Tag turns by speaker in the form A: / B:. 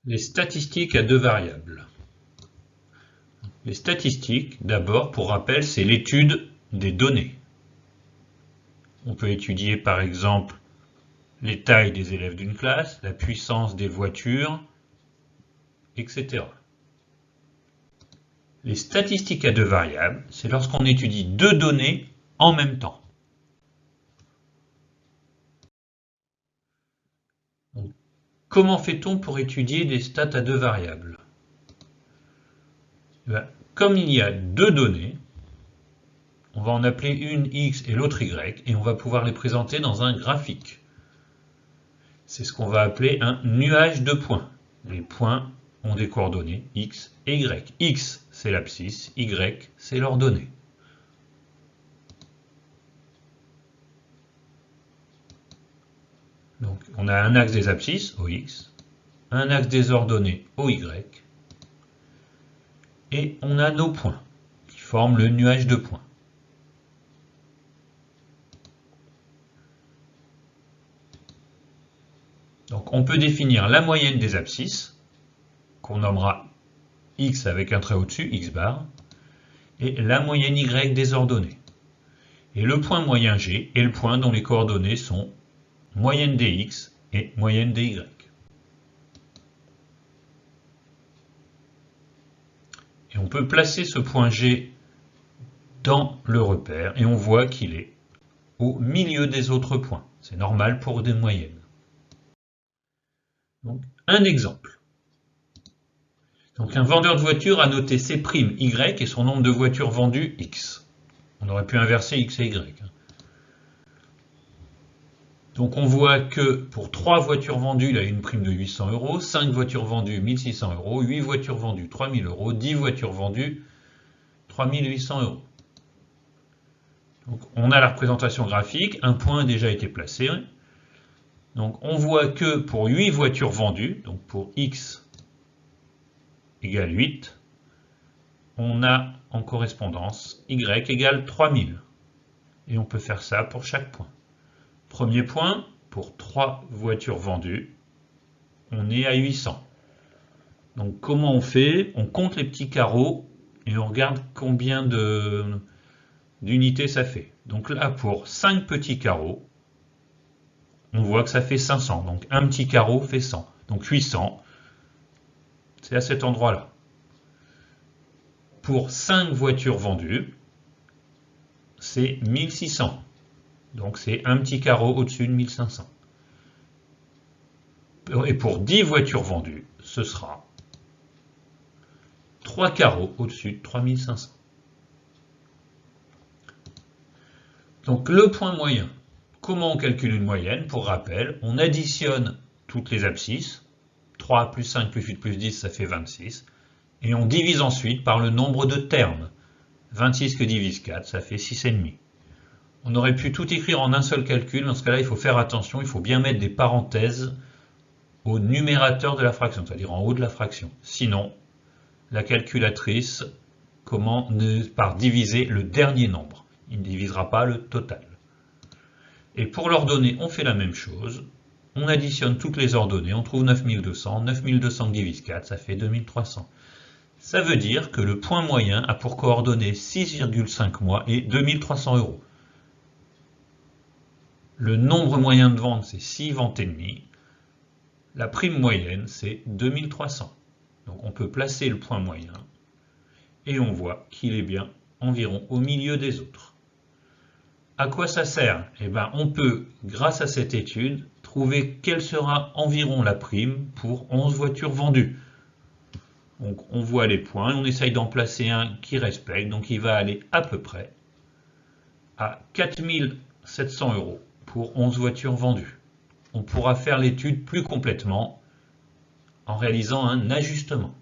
A: Les statistiques à deux variables. Les statistiques, d'abord, pour rappel, c'est l'étude des données. On peut étudier par exemple les tailles des élèves d'une classe, la puissance des voitures, etc. Les statistiques à deux variables, c'est lorsqu'on étudie deux données en même temps. Donc, comment fait-on pour étudier des stats à deux variables? Comme il y a deux données, on va en appeler une x et l'autre y, et on va pouvoir les présenter dans un graphique. C'est ce qu'on va appeler un nuage de points. Les points ont des coordonnées x et y. X, c'est l'abscisse, y, c'est l'ordonnée. Donc, on a un axe des abscisses, OX, un axe des ordonnées, OY, et on a nos points, qui forment le nuage de points. Donc, on peut définir la moyenne des abscisses, qu'on nommera x avec un trait au-dessus, x bar, et la moyenne y des ordonnées. Et le point moyen g est le point dont les coordonnées sont moyenne des x et moyenne des y. Et on peut placer ce point G dans le repère et on voit qu'il est au milieu des autres points. C'est normal pour des moyennes. Donc, un exemple. Donc, un vendeur de voitures a noté ses primes Y et son nombre de voitures vendues X. On aurait pu inverser X et Y. Donc on voit que pour 3 voitures vendues, il a une prime de 800 €, 5 voitures vendues, 1600 €, 8 voitures vendues, 3000 €, 10 voitures vendues, 3800 €. Donc on a la représentation graphique, un point a déjà été placé. Donc on voit que pour 8 voitures vendues, donc pour x égale 8, on a en correspondance y égale 3000. Et on peut faire ça pour chaque point. Premier point, pour 3 voitures vendues, on est à 800. Donc comment on fait? On compte les petits carreaux et on regarde combien d'unités ça fait. Donc là, pour 5 petits carreaux, on voit que ça fait 500. Donc un petit carreau fait 100. Donc 800, c'est à cet endroit-là. Pour 5 voitures vendues, c'est 1600. Donc c'est un petit carreau au-dessus de 1500. Et pour 10 voitures vendues, ce sera 3 carreaux au-dessus de 3500. Donc le point moyen. Comment on calcule une moyenne? Pour rappel, on additionne toutes les abscisses. 3 plus 5 plus 8 plus 10, ça fait 26. Et on divise ensuite par le nombre de termes. 26 que divise 4, ça fait 6,5. On aurait pu tout écrire en un seul calcul. Dans ce cas-là, il faut faire attention. Il faut bien mettre des parenthèses au numérateur de la fraction, c'est-à-dire en haut de la fraction. Sinon, la calculatrice commence par diviser le dernier nombre. Il ne divisera pas le total. Et pour l'ordonnée, on fait la même chose. On additionne toutes les ordonnées, on trouve 9200. 9200 divise 4, ça fait 2300. Ça veut dire que le point moyen a pour coordonnées 6,5 mois et 2300 €. Le nombre moyen de vente, c'est 6 ventes et demie. La prime moyenne, c'est 2300. Donc on peut placer le point moyen et on voit qu'il est bien environ au milieu des autres. À quoi ça sert? Eh bien, on peut, grâce à cette étude, trouver quelle sera environ la prime pour 11 voitures vendues. Donc on voit les points, on essaye d'en placer un qui respecte, donc il va aller à peu près à 4700 € pour 11 voitures vendues. On pourra faire l'étude plus complètement en réalisant un ajustement.